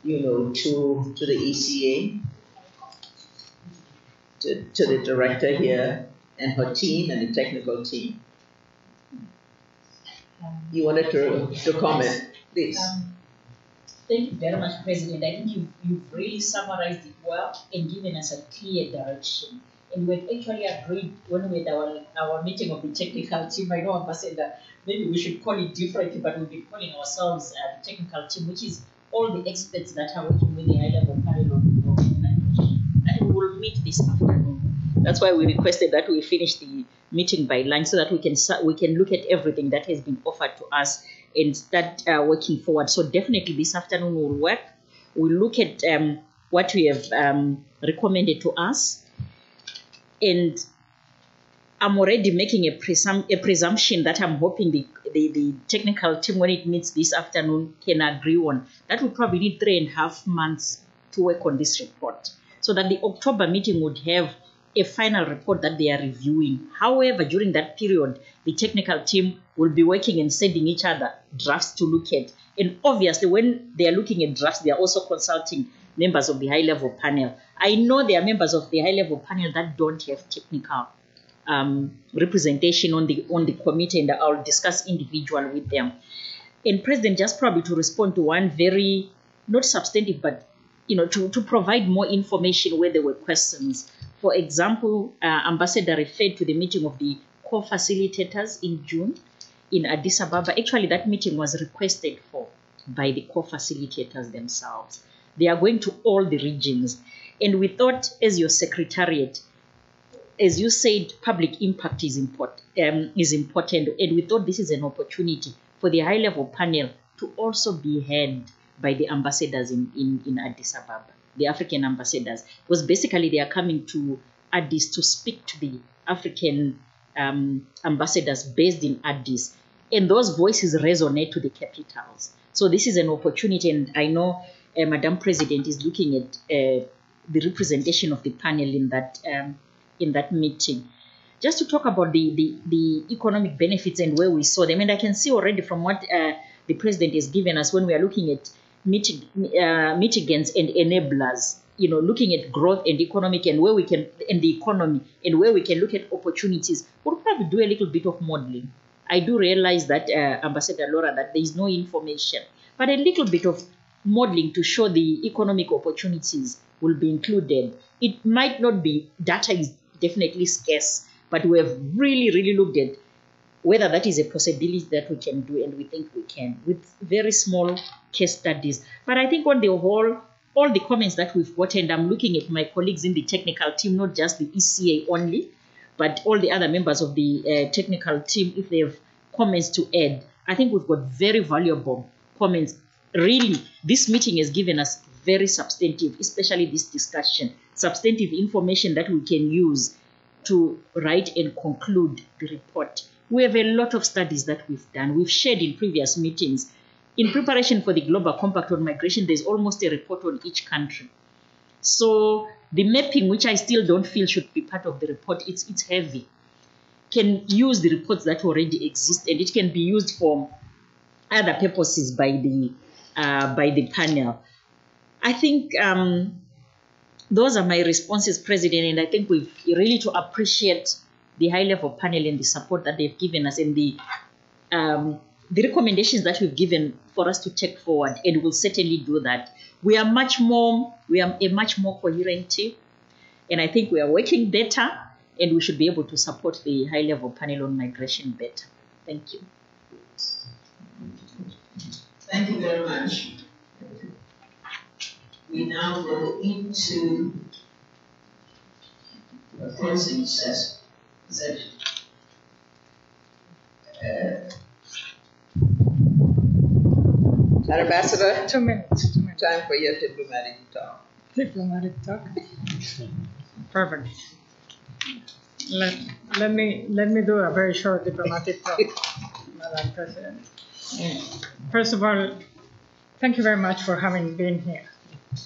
to the ECA, to the director here and her team and the technical team. You wanted to comment, please. Thank you very much, President. I think you've really summarized it well and given us a clear direction. And we've actually agreed when we had our meeting of the technical team. I know, Ambassador, maybe we should call it differently, but we'll be calling ourselves the technical team, which is all the experts that are working with the high-level panel of organization. And we will meet this afternoon. That's why we requested that we finish the meeting by lunch, so that we can look at everything that has been offered to us and start working forward. So definitely this afternoon we'll work. We'll look at what we have recommended to us, and I'm already making a presumption that I'm hoping the technical team, when it meets this afternoon, can agree on. That would probably need 3.5 months to work on this report, so that the October meeting would have a final report that they are reviewing. However, during that period, the technical team will be working and sending each other drafts to look at. And obviously, when they are looking at drafts, they are also consulting members of the high-level panel. I know there are members of the high-level panel that don't have technical representation on the committee, and I'll discuss individually with them. And President, just probably to respond to one very, not substantive, but to provide more information where there were questions. For example, Ambassador referred to the meeting of the co-facilitators in June in Addis Ababa. Actually, that meeting was requested for by the co-facilitators themselves. They are going to all the regions. And we thought, as your secretariat, as you said, public impact is important. And we thought this is an opportunity for the high-level panel to also be heard by the ambassadors in Addis Ababa, the African ambassadors, because basically they are coming to Addis to speak to the African ambassadors based in Addis, and those voices resonate to the capitals. So this is an opportunity, and I know Madam President is looking at the representation of the panel in that meeting. Just to talk about the economic benefits and where we saw them, and I can see already from what the President has given us when we are looking at mitigants and enablers, looking at growth and economic and where we can, and the economy, and where we can look at opportunities. We'll probably do a little bit of modeling. I do realize that, Ambassador Laura, that there is no information, but a little bit of modeling to show the economic opportunities will be included. It might not be, data is definitely scarce, but we have really, really looked at whether that is a possibility that we can do, and we think we can, with very small case studies. But I think on the whole, all the comments that we've gotten, I'm looking at my colleagues in the technical team, not just the ECA only, but all the other members of the technical team, if they have comments to add. I think we've got very valuable comments. Really, this meeting has given us very substantive, especially this discussion, substantive information that we can use to write and conclude the report. We have a lot of studies that we've done. We've shared in previous meetings. In preparation for the Global Compact on Migration, there's almost a report on each country. So the mapping, which I still don't feel should be part of the report, it's heavy. Can use the reports that already exist, and it can be used for other purposes by the panel. I think those are my responses, President, and I think we've really to appreciate the high-level panel and the support that they've given us, and the recommendations that we've given for us to take forward, and we'll certainly do that. We are a much more coherent team, and I think we are working better, and we should be able to support the high-level panel on migration better. Thank you. Thank you very much. We now go into a closing session. Ambassador, 2 minutes. Time for your diplomatic talk. Diplomatic talk. Perfect. Let me do a very short diplomatic talk, Madam President. First of all, thank you very much for having been here.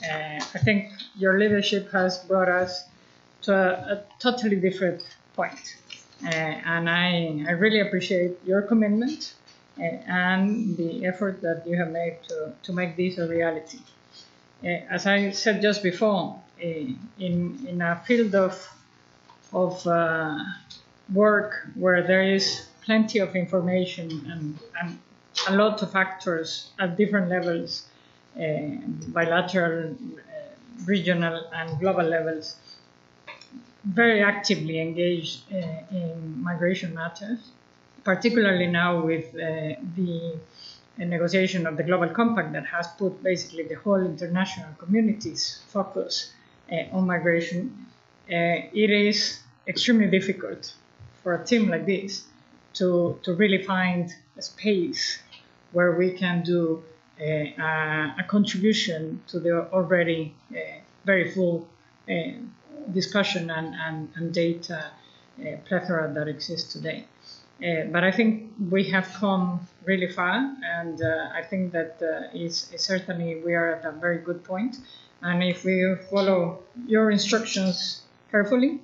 I think your leadership has brought us to a totally different point. And I really appreciate your commitment and the effort that you have made to make this a reality. As I said just before, in a field of work where there is plenty of information and a lot of actors at different levels, bilateral, regional, and global levels, very actively engaged in migration matters, particularly now with the negotiation of the Global Compact that has put basically the whole international community's focus on migration. It is extremely difficult for a team like this to really find a space where we can do a contribution to the already very full discussion and data plethora that exists today. But I think we have come really far, and I think that certainly we are at a very good point. And if we follow your instructions carefully,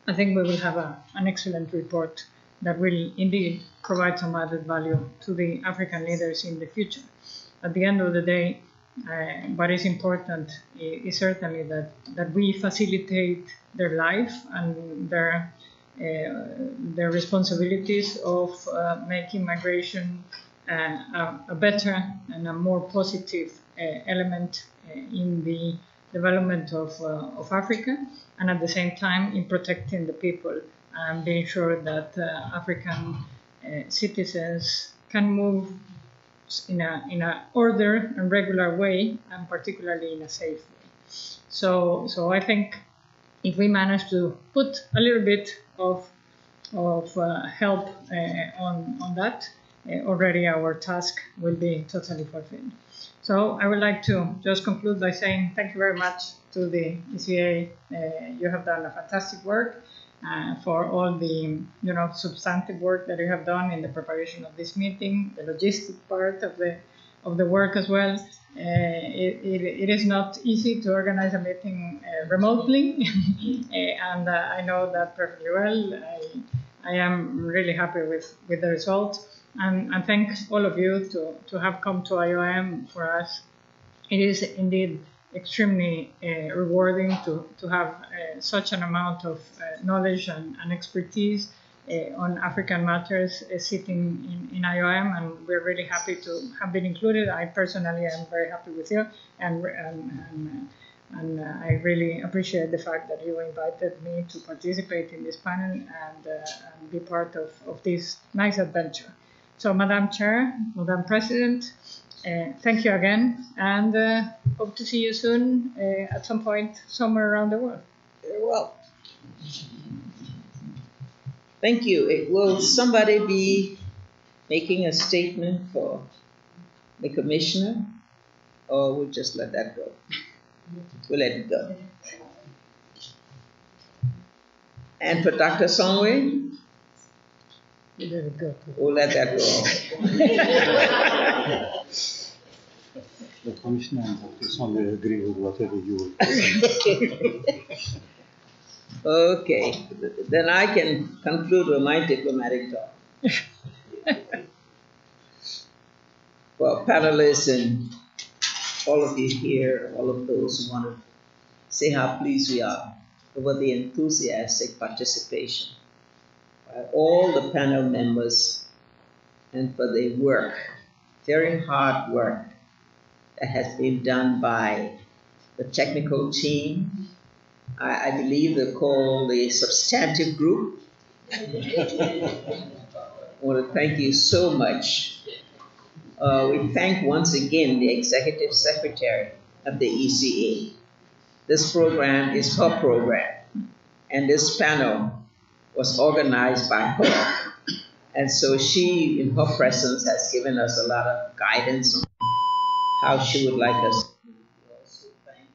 I think we will have an excellent report that will indeed provide some added value to the African leaders in the future. At the end of the day, what is important is certainly that we facilitate their life and their responsibilities of making migration a better and a more positive element in the development of Africa, and at the same time in protecting the people and being sure that African citizens can move in a order and regular way, and particularly in a safe way. So I think if we manage to put a little bit of help on that, already our task will be totally fulfilled. So I would like to just conclude by saying thank you very much to the ECA. You have done a fantastic work for all the substantive work that you have done in the preparation of this meeting, the logistic part of the work as well. It is not easy to organize a meeting remotely, and I know that perfectly well. I am really happy with the result, and thank all of you to have come to IOM. For us, it is indeed extremely rewarding to have such an amount of knowledge and expertise on African matters sitting in IOM, and we're really happy to have been included. I personally am very happy with you, and I really appreciate the fact that you invited me to participate in this panel and be part of this nice adventure. So, Madam Chair, Madam President, thank you again, and hope to see you soon at some point somewhere around the world. Very well. Thank you. Will somebody be making a statement for the commissioner, or we'll just let that go? We'll let it go. And for Dr. Songwe? We'll let it go. We'll let that go. The commissioner and Dr. Songwe agree with whatever you will say. Okay, then I can conclude with my diplomatic talk. Well, panelists and all of you here, all of those who want to say how pleased we are over the enthusiastic participation by all the panel members and for the work, very hard work that has been done by the technical team. I believe they're called the substantive group. I want to thank you so much. We thank once again the Executive Secretary of the ECA. This program is her program, and this panel was organized by her. And so she, in her presence, has given us a lot of guidance on how she would like us to do. We also thank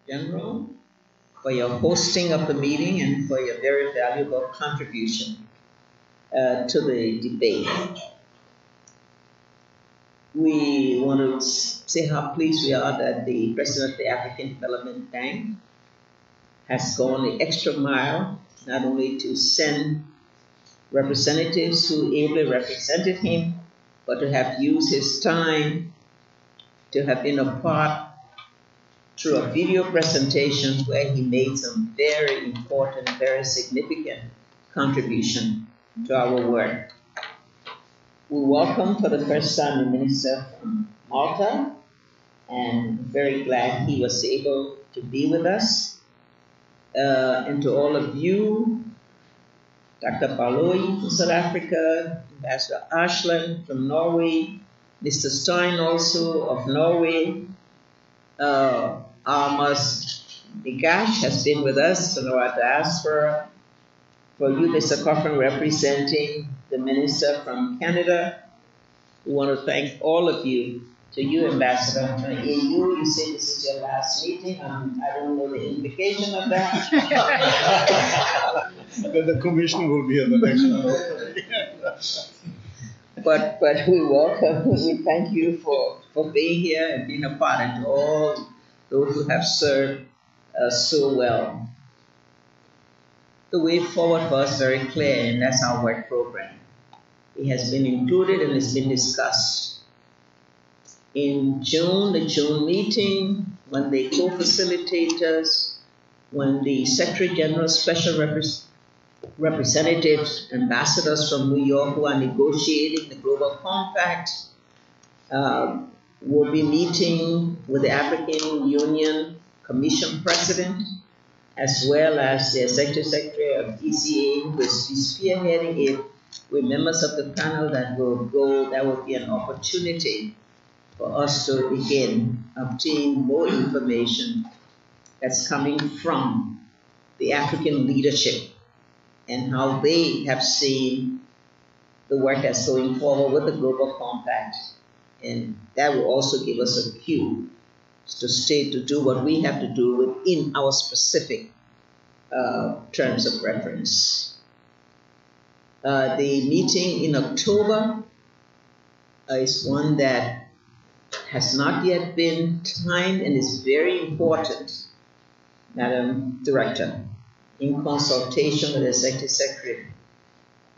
General for your hosting of the meeting and for your very valuable contribution to the debate. We want to say how pleased we are that the President of the African Development Bank has gone the extra mile, not only to send representatives who ably represented him, but to have used his time to have been a part through a video presentation where he made some very important, very significant contribution to our work. We welcome for the first time the Minister from Malta, and very glad he was able to be with us. And to all of you, Dr. Paloi from South Africa, Ambassador Ashland from Norway, Mr. Stein also of Norway, Almas Digash has been with us from our diaspora, For you, Mr. Cochran, representing the minister from Canada, we want to thank all of you. To you, Ambassador, you say this is your last meeting. I don't know the implication of that. But the commission will be in the next one. But we welcome, we thank you for being here and being a part, and to all those who have served so well. The way forward for us is very clear, and that's our work program. It has been included and it's been discussed. In June, the June meeting, when the co-facilitators, when the Secretary General, special representatives, ambassadors from New York who are negotiating the Global Compact, will be meeting with the African Union Commission President, as well as the Executive Secretary of ECA, who is spearheading it, with members of the panel that will go. That will be an opportunity for us to again obtain more information that's coming from the African leadership and how they have seen the work that's going forward with the Global Compact. And that will also give us a cue to do what we have to do within our specific terms of reference. The meeting in October is one that has not yet been timed and is very important, Madam Director, in consultation with the Executive Secretary,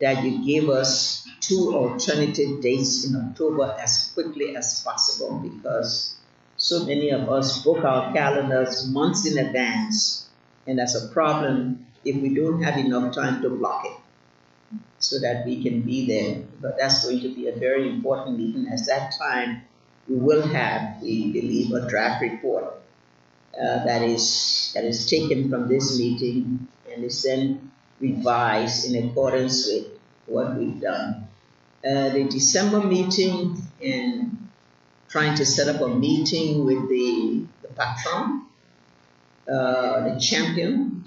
that you give us 2 alternative dates in October as quickly as possible, because so many of us book our calendars months in advance, and that's a problem if we don't have enough time to block it so that we can be there. But that's going to be a very important meeting. At that time, we will have, we believe, a draft report that is taken from this meeting and is then revised in accordance with what we've done. The December meeting, and trying to set up a meeting with the patron, the champion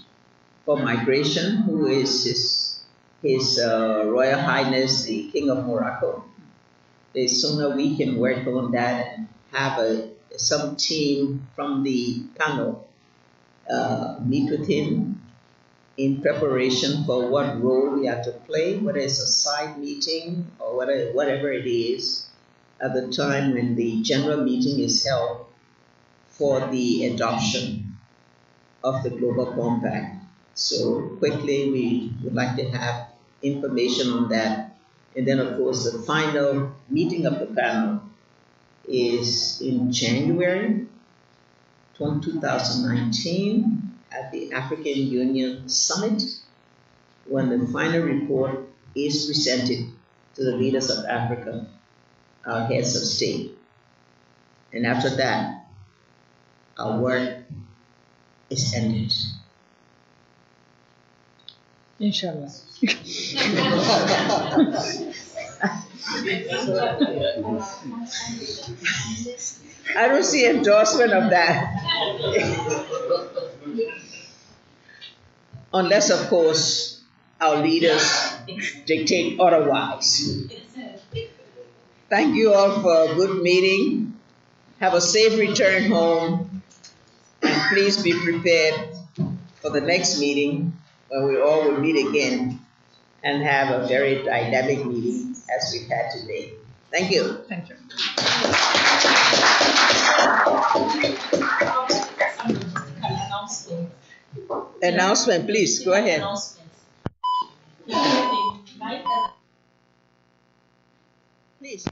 for migration, who is His Royal Highness the King of Morocco. The sooner we can work on that and have some team from the panel meet with him in preparation for what role we have to play, whether it's a side meeting or whatever it is, at the time when the general meeting is held for the adoption of the Global Compact. So quickly, we would like to have information on that. And then, of course, the final meeting of the panel is in January 2019 at the African Union Summit, when the final report is presented to the leaders of Africa, our heads of state. And after that, our work is ended. Inshallah. I don't see endorsement of that. Unless, of course, our leaders dictate otherwise. Thank you all for a good meeting. Have a safe return home. And please be prepared for the next meeting, when we all will meet again and have a very dynamic meeting as we've had today. Thank you. Thank you. Announcement, please. Go ahead. Please.